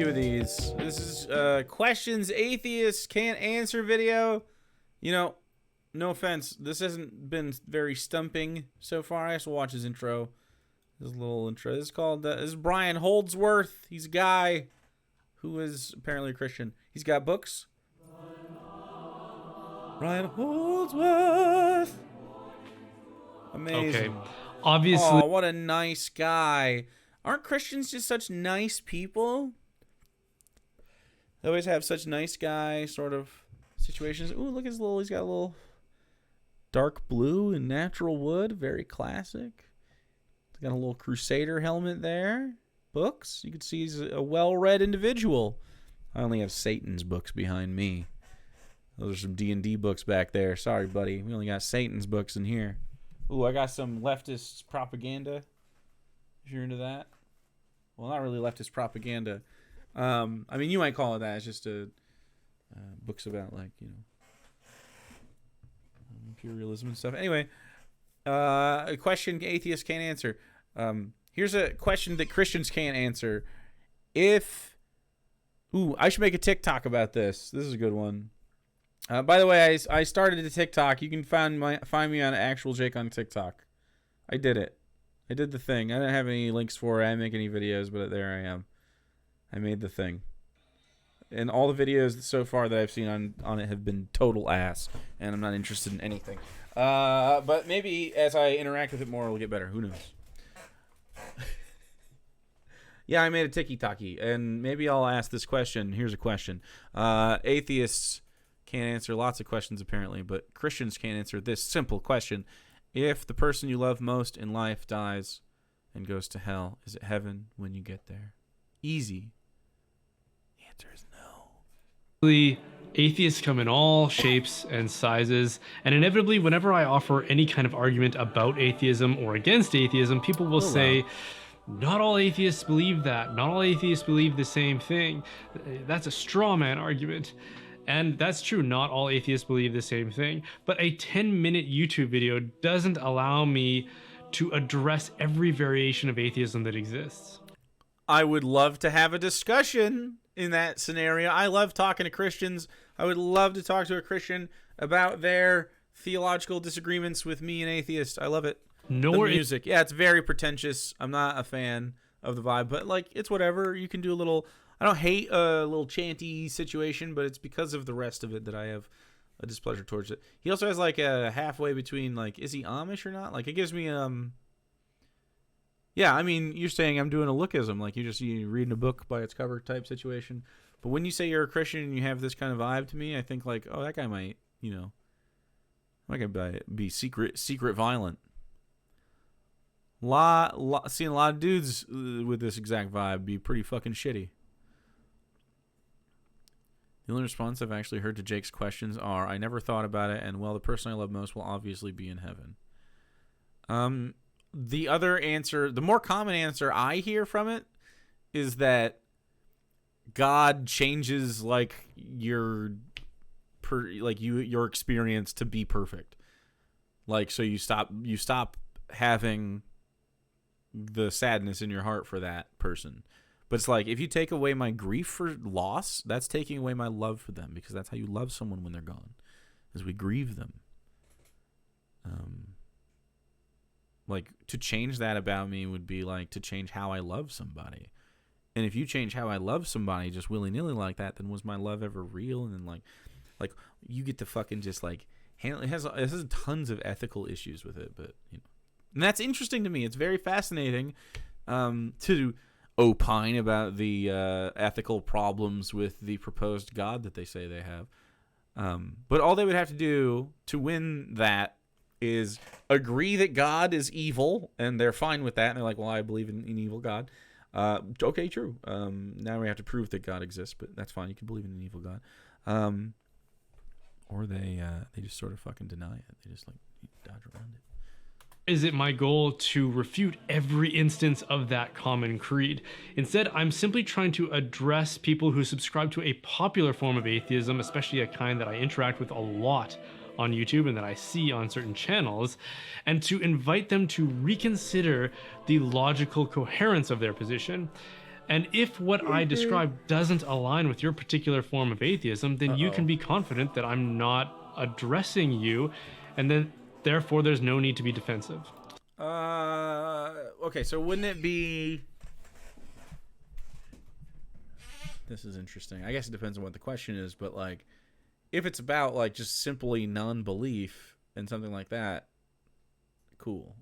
of these. This is questions atheists can't answer video. You know, no offense, this hasn't been very stumping so far. I just watch his intro. His little intro. This is called, this is Brian Holdsworth. He's a guy who is apparently a Christian. He's got books. Brian Holdsworth. Amazing. Okay. Obviously. Oh, what a nice guy. Aren't Christians just such nice people? They always have such nice guy sort of situations. Ooh, look at his little, he's got a little dark blue and natural wood. Very classic. He's got a little Crusader helmet there. Books. You can see he's a well-read individual. I only have Satan's books behind me. Those are some D&D books back there. Sorry, buddy. We only got Satan's books in here. Ooh, I got some leftist propaganda. If you're into that. Well, not really leftist propaganda. I mean, you might call it that. It's just books about, like, you know, imperialism and stuff. Anyway, a question atheists can't answer. Here's a question that Christians can't answer. Ooh, I should make a TikTok about this. This is a good one. By the way, I started a TikTok. You can find me on Actual Jake on TikTok. I did it. I did the thing. I didn't have any links for it. I didn't make any videos, but there I am. I made the thing. And all the videos so far that I've seen on it have been total ass, and I'm not interested in anything. But maybe as I interact with it more, it'll get better. Who knows? Yeah, I made a tiki-taki, and maybe I'll ask this question. Here's a question. Atheists can't answer lots of questions, apparently, but Christians can't answer this simple question. If the person you love most in life dies and goes to hell, is it heaven when you get there? Easy. The answer is no. Atheists come in all shapes and sizes, and inevitably, whenever I offer any kind of argument about atheism or against atheism, people will say, not all atheists believe that. Not all atheists believe the same thing. That's a straw man argument. And that's true, not all atheists believe the same thing, but a 10-minute YouTube video doesn't allow me to address every variation of atheism that exists. I would love to have a discussion in that scenario. I love talking to Christians. I would love to talk to a Christian about their theological disagreements with me, an atheist. I love it. The music. Yeah, it's very pretentious. I'm not a fan of the vibe, but, like, it's whatever. You can do a little... I don't hate a little chanty situation, but it's because of the rest of it that I have a displeasure towards it. He also has, like, a halfway between, like, is he Amish or not? Like, it gives me, yeah, I mean, you're saying I'm doing a lookism, like you're reading a book by its cover type situation. But when you say you're a Christian and you have this kind of vibe to me, I think, like, oh, that guy might, you know, might be secret violent. Seeing a lot of dudes with this exact vibe be pretty fucking shitty. The only response I've actually heard to Jake's questions are, I never thought about it, and, well, the person I love most will obviously be in heaven. The other answer, the more common answer I hear from it is that God changes, like, your experience to be perfect. Like, so you stop having the sadness in your heart for that person. But it's like, if you take away my grief for loss, that's taking away my love for them, because that's how you love someone when they're gone, is we grieve them. Like, to change that about me would be like to change how I love somebody. And if you change how I love somebody just willy-nilly like that, then was my love ever real? And then, like you get to fucking just, like, handle it. Has tons of ethical issues with it, but, you know. And that's interesting to me. It's very fascinating to opine about the ethical problems with the proposed God that they say they have. But all they would have to do to win that is agree that God is evil, and they're fine with that. And they're like, well, I believe in evil God. Okay, true. Now we have to prove that God exists, but that's fine. You can believe in an evil God. Or they just sort of fucking deny it. They just, like, dodge around it. Is it my goal to refute every instance of that common creed? Instead, I'm simply trying to address people who subscribe to a popular form of atheism, especially a kind that I interact with a lot on YouTube and that I see on certain channels, and to invite them to reconsider the logical coherence of their position. And if what I described doesn't align with your particular form of atheism, then you can be confident that I'm not addressing you, and then therefore there's no need to be defensive. Okay, so wouldn't it be... This is interesting. I guess it depends on what the question is, but like, if it's about like just simply non-belief and something like that, cool.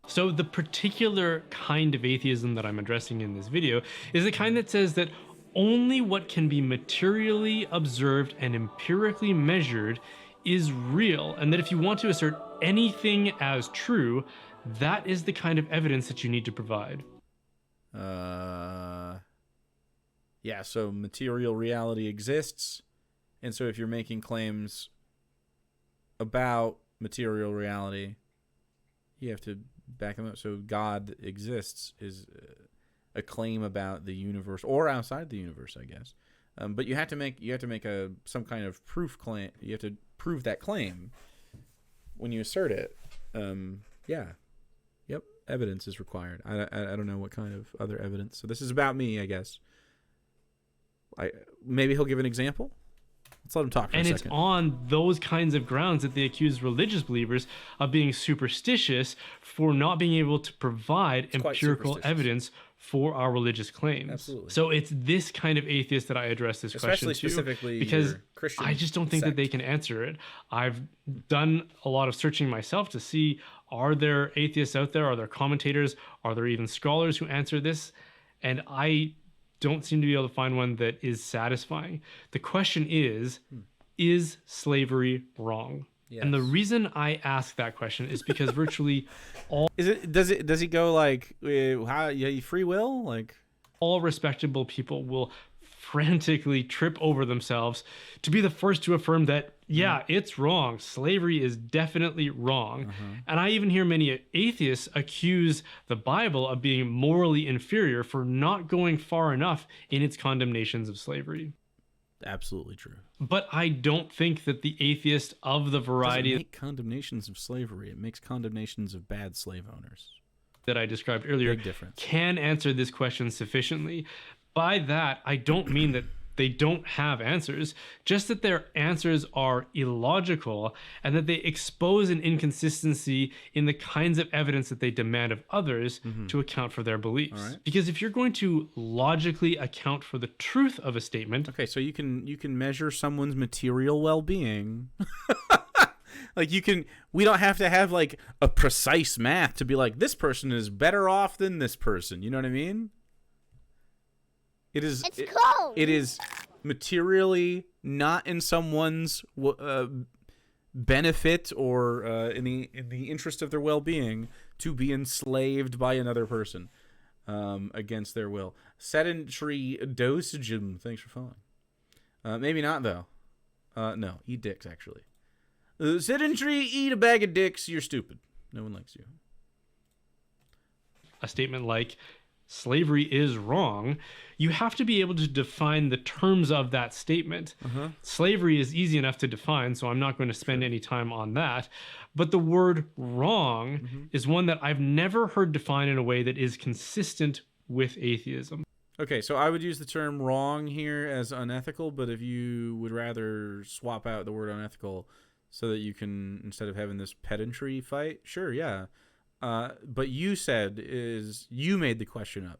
So the particular kind of atheism that I'm addressing in this video is the kind that says that only what can be materially observed and empirically measured is real, and that if you want to assert anything as true, that is the kind of evidence that you need to provide. Yeah, so material reality exists, and so if you're making claims about material reality, you have to back them up. So God exists is a claim about the universe or outside the universe, I guess. But you have to make some kind of proof claim. You have to prove that claim when you assert it. Yep, evidence is required. I don't know what kind of other evidence. So this is about me, I guess. Maybe he'll give an example. Let's let him talk for a second. And it's on those kinds of grounds that they accuse religious believers of being superstitious for not being able to provide empirical evidence for our religious claims. Absolutely. So it's this kind of atheist that I address this question to, specifically because your Christian I just don't think that they can answer it. I've done a lot of searching myself to see, are there atheists out there? Are there commentators? Are there even scholars who answer this? And I don't seem to be able to find one that is satisfying. The question is slavery wrong? Yes. And the reason I ask that question is because virtually all does he go like free will? Like, all respectable people will frantically trip over themselves to be the first to affirm that it's wrong. Slavery is definitely wrong. And I even hear many atheists accuse the Bible of being morally inferior for not going far enough in its condemnations of slavery. Absolutely true. But I don't think that the atheist of the variety... It doesn't make condemnations of slavery. It makes condemnations of bad slave owners. ...that I described earlier can answer this question sufficiently. By that, I don't mean that they don't have answers, just that their answers are illogical and that they expose an inconsistency in the kinds of evidence that they demand of others to account for their beliefs. Right. Because if you're going to logically account for the truth of a statement... Okay, so you can measure someone's material well-being. Like we don't have to have like a precise math to be like, this person is better off than this person. You know what I mean? It is materially not in someone's benefit or in the interest of their well-being to be enslaved by another person against their will. Sedentary dosagem. Thanks for following. Maybe not though. No, eat dicks actually. Sedentary, eat a bag of dicks. You're stupid. No one likes you. A statement like slavery is wrong, you have to be able to define the terms of that statement. Slavery is easy enough to define, so I'm not going to spend any time on that. But the word wrong is one that I've never heard defined in a way that is consistent with atheism. Okay, so I would use the term wrong here as unethical, but if you would rather swap out the word unethical so that you can, instead of having this pedantry fight, sure, yeah. But you made the question up.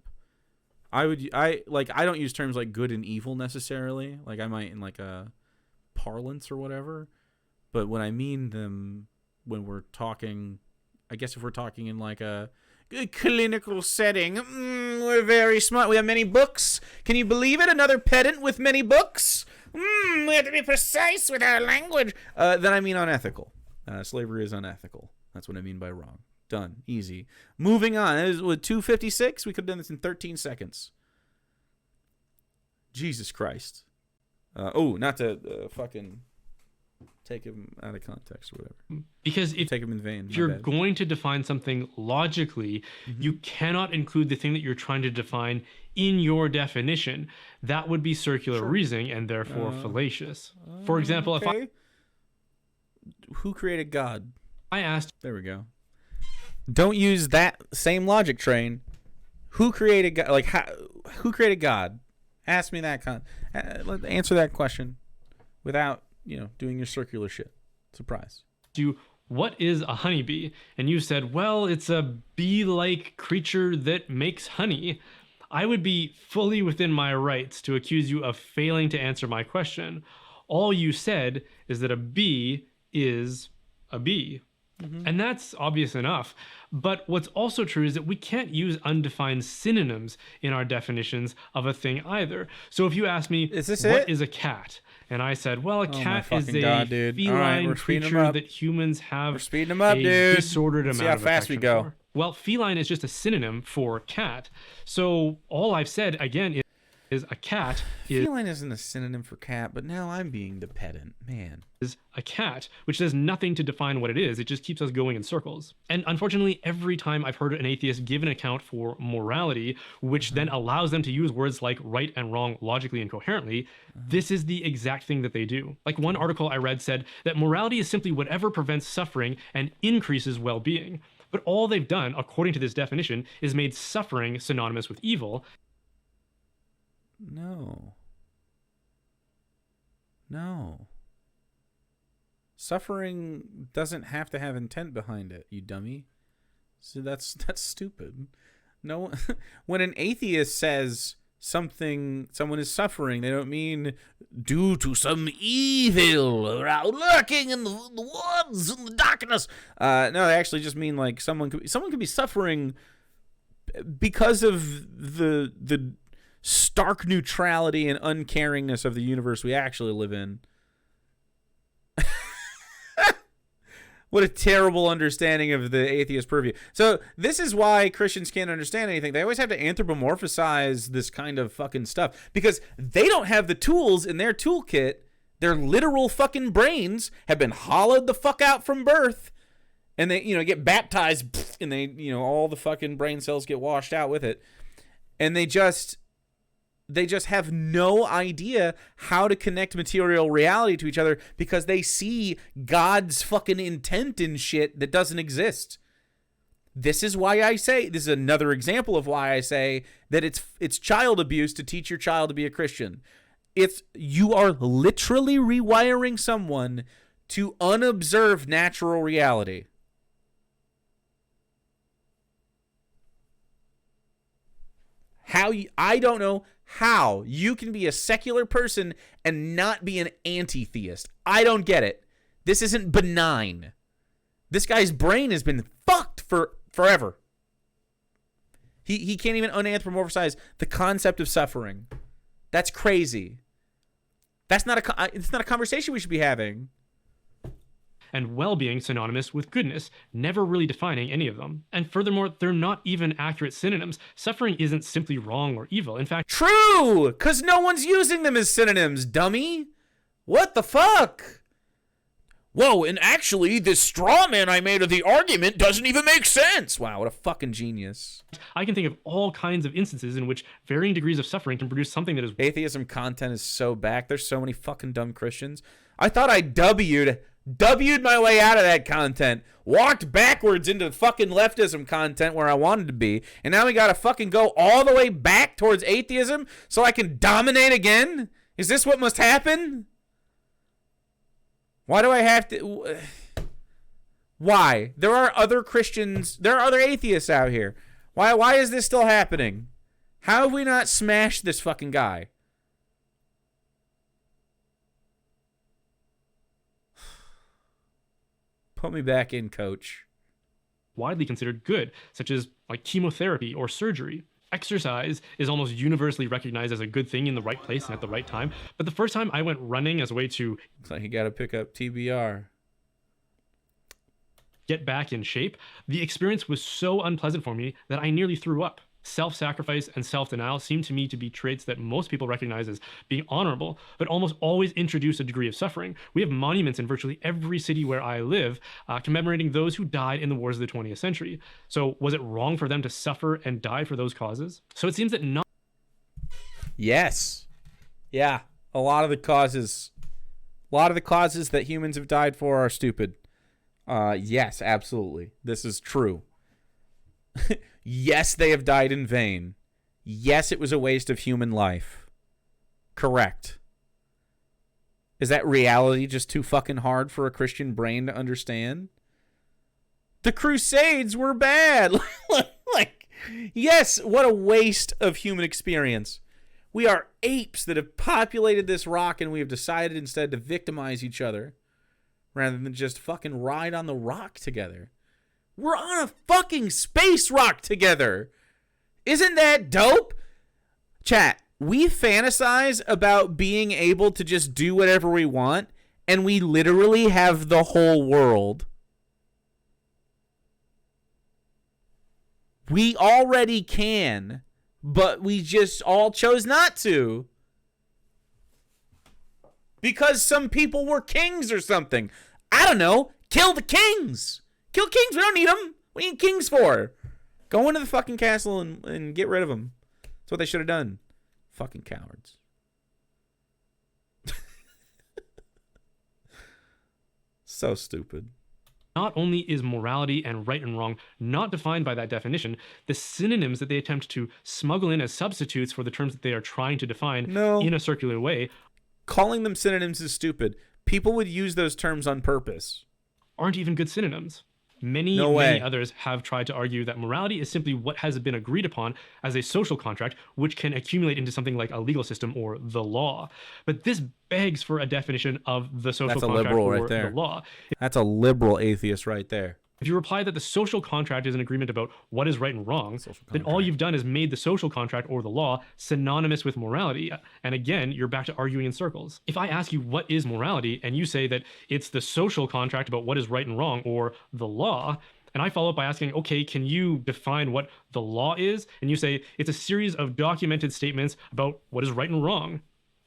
I don't use terms like good and evil necessarily. Like I might in like a parlance or whatever. But when I mean them, when we're talking, I guess if we're talking in like a clinical setting, we're very smart. We have many books. Can you believe it? Another pedant with many books. We have to be precise with our language. Then I mean unethical. Slavery is unethical. That's what I mean by wrong. Done. Easy. Moving on. It was with 2:56. We could have done this in 13 seconds. Jesus Christ. Not to fucking take him out of context or whatever. Because if take him in vain. If you're going to define something logically, you cannot include the thing that you're trying to define in your definition. That would be circular reasoning and therefore fallacious. For example, who created God? I asked... There we go. Don't use that same logic train. Who created God? Like, Who created God? Ask me that. Answer that question without doing your circular shit. Surprise. What is a honeybee? And you said, well, it's a bee-like creature that makes honey. I would be fully within my rights to accuse you of failing to answer my question. All you said is that a bee is a bee. Mm-hmm. And that's obvious enough. But what's also true is that we can't use undefined synonyms in our definitions of a thing either. So if you ask me, what is a cat? And I said, well, a cat is a feline creature that humans have a disordered amount of affection for. Well, feline is just a synonym for cat. So all I've said, again, is a cat is... Feline isn't a synonym for cat, but now I'm being the pedant. Man. Is a cat, which does nothing to define what it is. It just keeps us going in circles. And unfortunately, every time I've heard an atheist give an account for morality, which then allows them to use words like right and wrong logically and coherently, this is the exact thing that they do. Like one article I read said that morality is simply whatever prevents suffering and increases well-being. But all they've done, according to this definition, is made suffering synonymous with evil. No. Suffering doesn't have to have intent behind it, you dummy. So that's stupid. No, when an atheist says someone is suffering, they don't mean due to some evil lurking in the woods in the darkness. No, they actually just mean like someone could be suffering because of the stark neutrality and uncaringness of the universe we actually live in. What a terrible understanding of the atheist purview. So this is why Christians can't understand anything. They always have to anthropomorphize this kind of fucking stuff because they don't have the tools in their toolkit. Their literal fucking brains have been hollowed the fuck out from birth, and they get baptized, and they all the fucking brain cells get washed out with it, and they just have no idea how to connect material reality to each other because they see God's fucking intent in shit that doesn't exist. This is why I say, this is another example of why I say that it's child abuse to teach your child to be a Christian. You are literally rewiring someone to unobserved natural reality. I don't know how you can be a secular person and not be an anti-theist. I don't get it. This isn't benign. This guy's brain has been fucked for forever. He can't even unanthropomorphize the concept of suffering. That's crazy. It's not a conversation we should be having. And well-being synonymous with goodness, never really defining any of them. And furthermore, they're not even accurate synonyms. Suffering isn't simply wrong or evil. In fact... True! Because no one's using them as synonyms, dummy! What the fuck? Whoa, and actually, this straw man I made of the argument doesn't even make sense! Wow, what a fucking genius. I can think of all kinds of instances in which varying degrees of suffering can produce something that is... Atheism content is so back. There's so many fucking dumb Christians. I thought I W'd my way out of that content, walked backwards into fucking leftism content where I wanted to be, and now we gotta fucking go all the way back towards atheism so I can dominate again? Is this what must happen? Why do I have to... Why? There are other Christians, there are other atheists out here. Why is this still happening? How have we not smashed this fucking guy? Put me back in, coach. Widely considered good, such as like chemotherapy or surgery. Exercise is almost universally recognized as a good thing in the right place and at the right time. But the first time I went running as a way to... Looks like you got to pick up TBR. Get back in shape, the experience was so unpleasant for me that I nearly threw up. Self-sacrifice and self-denial seem to me to be traits that most people recognize as being honorable, but almost always introduce a degree of suffering. We have monuments in virtually every city where I live commemorating those who died in the wars of the 20th century. So was it wrong for them to suffer and die for those causes? So it seems that not... Yes. Yeah. A lot of the causes that humans have died for are stupid. Yes, absolutely. This is true. Yes, they have died in vain. Yes, it was a waste of human life. Correct. Is that reality just too fucking hard for a Christian brain to understand? The Crusades were bad. Like, yes, what a waste of human experience. We are apes that have populated this rock, and we have decided instead to victimize each other rather than just fucking ride on the rock together. We're on a fucking space rock together. Isn't that dope? Chat, we fantasize about being able to just do whatever we want, and we literally have the whole world. We already can, but we just all chose not to. Because some people were kings or something. I don't know. Kill the kings. Kill kings. We don't need them. What do you need kings for? Go into the fucking castle and get rid of them. That's what they should have done. Fucking cowards. So stupid. Not only is morality and right and wrong not defined by that definition, the synonyms that they attempt to smuggle in as substitutes for the terms that they are trying to define in a circular way. Calling them synonyms is stupid. People would use those terms on purpose. Aren't even good synonyms. Many others have tried to argue that morality is simply what has been agreed upon as a social contract, which can accumulate into something like a legal system or the law. But this begs for a definition of the social contract or the law. That's a liberal atheist right there. If you reply that the social contract is an agreement about what is right and wrong, then all you've done is made the social contract or the law synonymous with morality. And again, you're back to arguing in circles. If I ask you what is morality, and you say that it's the social contract about what is right and wrong, or the law, and I follow up by asking, okay, can you define what the law is? And you say, it's a series of documented statements about what is right and wrong.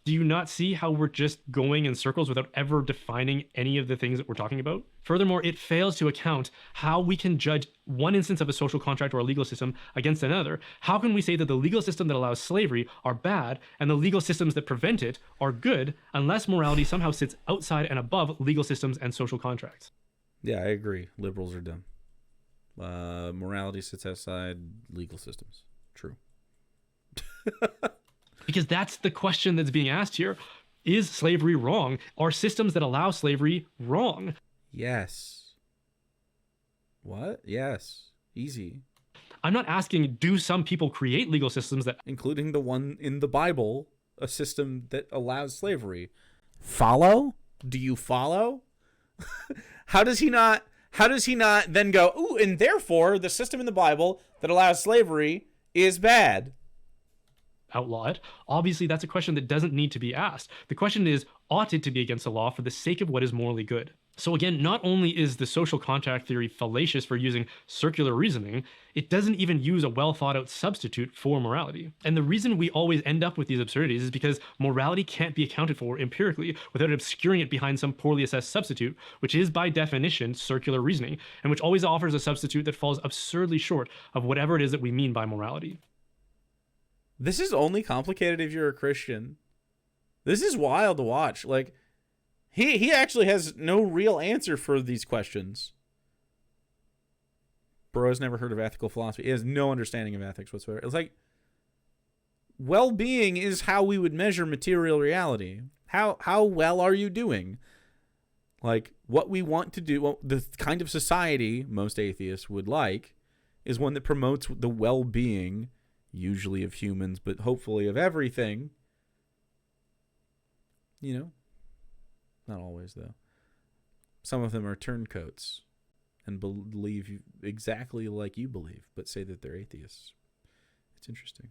Do you not see how we're just going in circles without ever defining any of the things that we're talking about? Furthermore, it fails to account how we can judge one instance of a social contract or a legal system against another. How can we say that the legal system that allows slavery are bad and the legal systems that prevent it are good unless morality somehow sits outside and above legal systems and social contracts? Yeah, I agree. Liberals are dumb. Morality sits outside legal systems. True. Because that's the question that's being asked here. Is slavery wrong? Are systems that allow slavery wrong? Yes. What? Yes. Easy. I'm not asking, do some people create legal systems that... Including the one in the Bible, a system that allows slavery. Follow? Do you follow? How does he not then go, ooh, and therefore the system in the Bible that allows slavery is bad? Outlaw it. Obviously, that's a question that doesn't need to be asked. The question is, ought it to be against the law for the sake of what is morally good? So again, not only is the social contract theory fallacious for using circular reasoning, it doesn't even use a well thought out substitute for morality. And the reason we always end up with these absurdities is because morality can't be accounted for empirically without obscuring it behind some poorly assessed substitute, which is by definition circular reasoning, and which always offers a substitute that falls absurdly short of whatever it is that we mean by morality. This is only complicated if you're a Christian. This is wild to watch. Like, he actually has no real answer for these questions. Bro has never heard of ethical philosophy. He has no understanding of ethics whatsoever. It's like, well-being is how we would measure material reality. How well are you doing? Like, what we want to do, well, the kind of society most atheists would like is one that promotes the well-being, usually of humans, but hopefully of everything. You know? Not always, though. Some of them are turncoats and believe exactly like you believe, but say that they're atheists. It's interesting.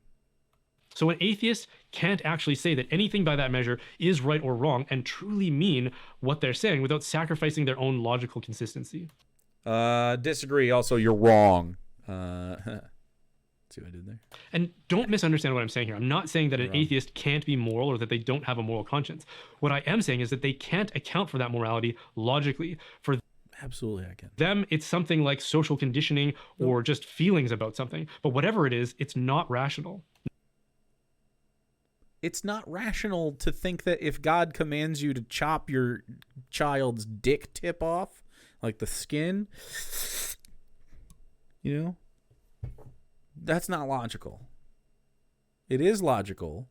So an atheist can't actually say that anything by that measure is right or wrong and truly mean what they're saying without sacrificing their own logical consistency. Disagree. Also, you're wrong. See what I did there? And don't misunderstand what I'm saying here. I'm not saying that an atheist can't be moral or that they don't have a moral conscience. What I am saying is that they can't account for that morality logically. For absolutely, I can. them, it's something like social conditioning or just feelings about something. But whatever it is, it's not rational. It's not rational to think that if God commands you to chop your child's dick tip off, like the skin, you know, that's not logical. It is logical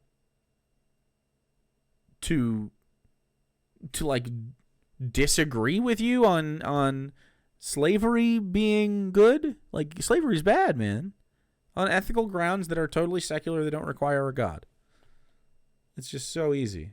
to like disagree with you on slavery being good. Like, slavery's bad, man. On ethical grounds that are totally secular, that don't require a god. It's just so easy.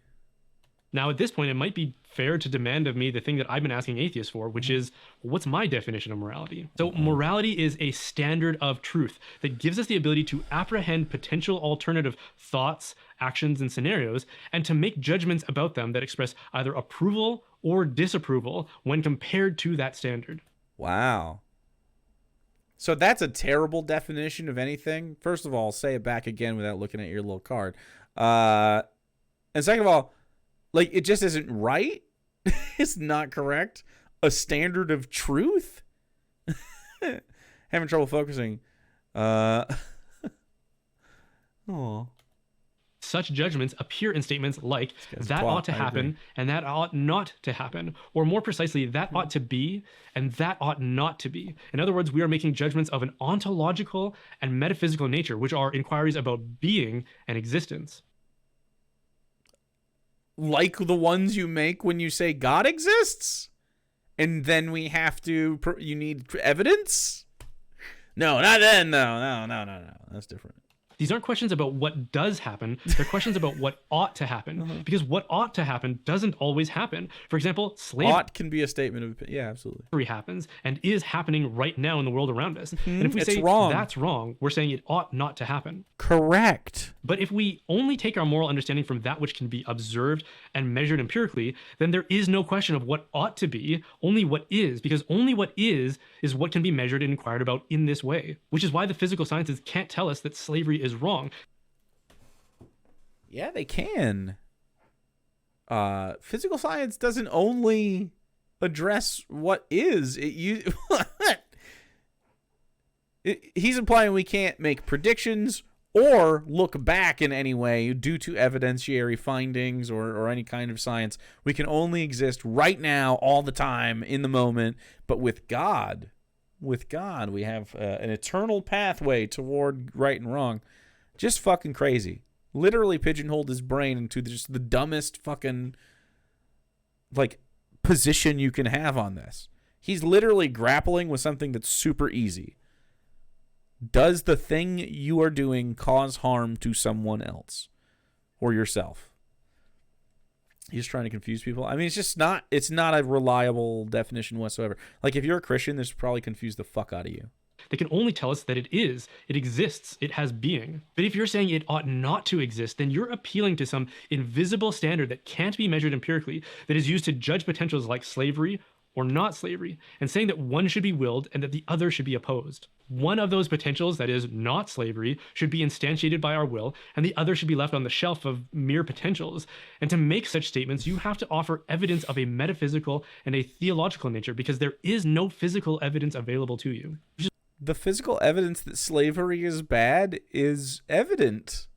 Now, at this point, it might be fair to demand of me the thing that I've been asking atheists for, which is, what's my definition of morality? So morality is a standard of truth that gives us the ability to apprehend potential alternative thoughts, actions, and scenarios, and to make judgments about them that express either approval or disapproval when compared to that standard. Wow. So that's a terrible definition of anything. First of all, say it back again without looking at your little card. And second of all, like, it just isn't right. It's not correct. A standard of truth. Having trouble focusing. Oh. Such judgments appear in statements like, that ought to happen, and that ought not to happen. Or more precisely, that ought to be, and that ought not to be. In other words, we are making judgments of an ontological and metaphysical nature, which are inquiries about being and existence. Like the ones you make when you say God exists? And then we have to, you need evidence? No, not then. No. That's different. These aren't questions about what does happen. They're questions about what ought to happen. Because what ought to happen doesn't always happen. For example, slavery ought can be a statement of, yeah, absolutely. Happens and is happening right now in the world around us. And if we say wrong. That's wrong, we're saying it ought not to happen. Correct. But if we only take our moral understanding from that which can be observed and measured empirically, then there is no question of what ought to be, only what is, because only what is what can be measured and inquired about in this way, which is why the physical sciences can't tell us that slavery is wrong. Yeah, they can. Physical science doesn't only address what is. He's implying we can't make predictions or look back in any way due to evidentiary findings or any kind of science. We can only exist right now, all the time, in the moment. But with God, we have an eternal pathway toward right and wrong. Just fucking crazy. Literally pigeonholed his brain into just the dumbest fucking, like, position you can have on this. He's literally grappling with something that's super easy. Does the thing you are doing cause harm to someone else or yourself? He's trying to confuse people. I mean, it's not a reliable definition whatsoever. Like, if you're a Christian, this probably confuse the fuck out of you. They can only tell us that it exists, it has being. But if you're saying it ought not to exist, then you're appealing to some invisible standard that can't be measured empirically, that is used to judge potentials like slavery or not slavery, and saying that one should be willed and that the other should be opposed. One of those potentials, that is not slavery, should be instantiated by our will, and the other should be left on the shelf of mere potentials. And to make such statements, you have to offer evidence of a metaphysical and a theological nature, because there is no physical evidence available to you. The physical evidence that slavery is bad is evident.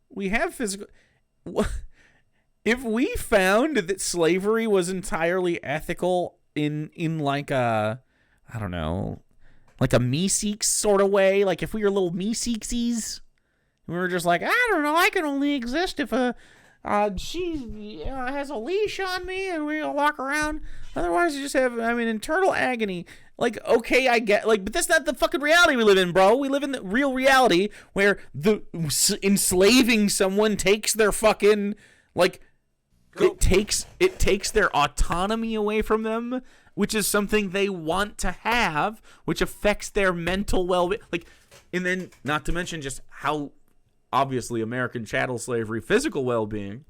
We have physical... If we found that slavery was entirely ethical in like a, I don't know, like a Meeseeks sort of way, like if we were little Meeseeksies, we were just like, I don't know, I can only exist if she has a leash on me and we walk around. Otherwise, you just have, internal agony. Like, okay, I get, like, but that's not the fucking reality we live in, bro. We live in the real reality where the enslaving someone takes their fucking, like, it takes their autonomy away from them, which is something they want to have, which affects their mental well-being. Like, and then, not to mention just how obviously American chattel slavery, physical well-being.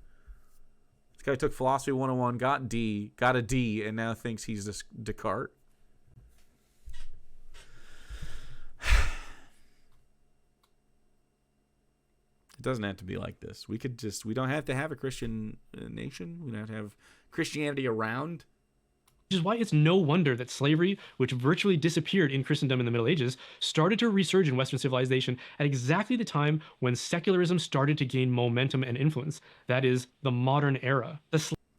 This guy took philosophy 101, got a D, and now thinks he's this Descartes. It doesn't have to be like this. We don't have to have a Christian nation. We don't have to have Christianity around. Which is why it's no wonder that slavery, which virtually disappeared in Christendom in the Middle Ages, started to resurge in Western civilization at exactly the time when secularism started to gain momentum and influence. That is, the modern era.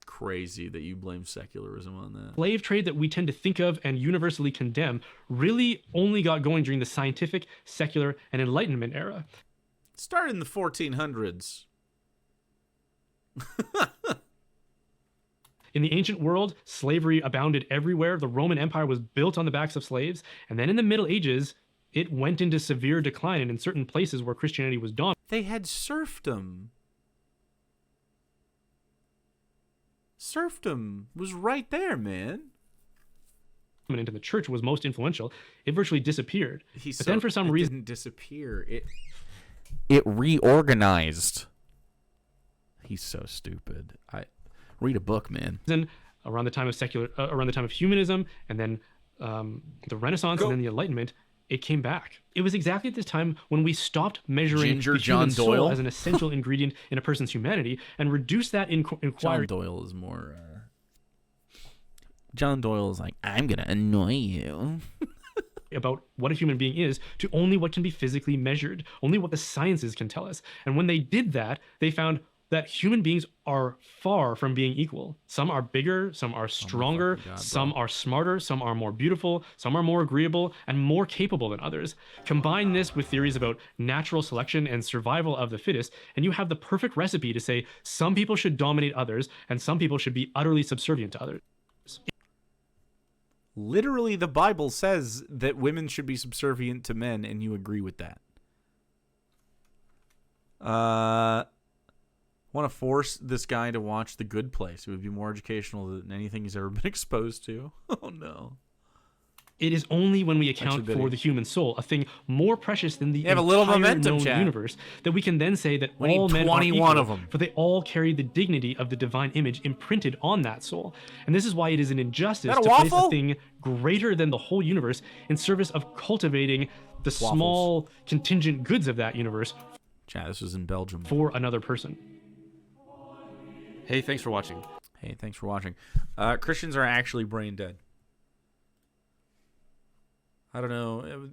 Crazy that you blame secularism on that. Slave trade that we tend to think of and universally condemn really only got going during the scientific, secular, and Enlightenment era. started in the 1400s. In the ancient world, slavery abounded everywhere. The Roman Empire was built on the backs of slaves. And then in the Middle Ages, it went into severe decline. And in certain places where Christianity was dominant, They had serfdom. Serfdom was right there, man. and the church was most influential, it virtually disappeared. Then for some reason, it didn't disappear. It reorganized. He's so stupid. Read a book, man. Around the time of humanism, and then the Renaissance, and then the Enlightenment, it came back. It was exactly at this time when we stopped measuring the human soul as an essential ingredient in a person's humanity and reduced that inquiry. John Doyle is more. John Doyle is like, I'm gonna annoy you. About what a human being is to only what can be physically measured, only what the sciences can tell us. And when they did that, they found that human beings are far from being equal. Some are bigger, some are stronger, some are smarter, some are more beautiful, some are more agreeable, and more capable than others. Combine this with theories about natural selection and survival of the fittest, and you have the perfect recipe to say some people should dominate others, and some people should be utterly subservient to others. Literally, the Bible says that women should be subservient to men, and you agree with that. Want to force this guy to watch The Good Place. It would be more educational than anything he's ever been exposed to. Oh, no. It is only when we account for the human soul, a thing more precious than the have a little momentum, known universe, that we can then say that all men are equal, of them. for they all carry the dignity of the divine image imprinted on that soul. And this is why it is an injustice to place a thing greater than the whole universe in service of cultivating the small contingent goods of that universe. Chat, this was in Belgium. For another person. Hey, thanks for watching. Christians are actually brain dead. I don't know.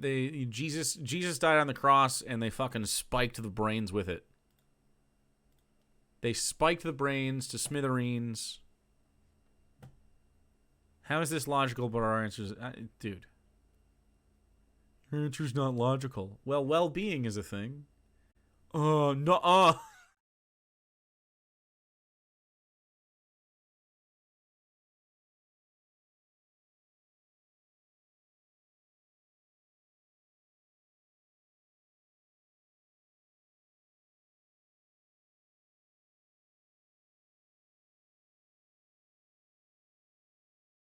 Jesus died on the cross, and they fucking spiked the brains with it. They spiked the brains to smithereens. How is this logical? But our answer is, dude. Your answer's not logical. Well, well-being is a thing. No.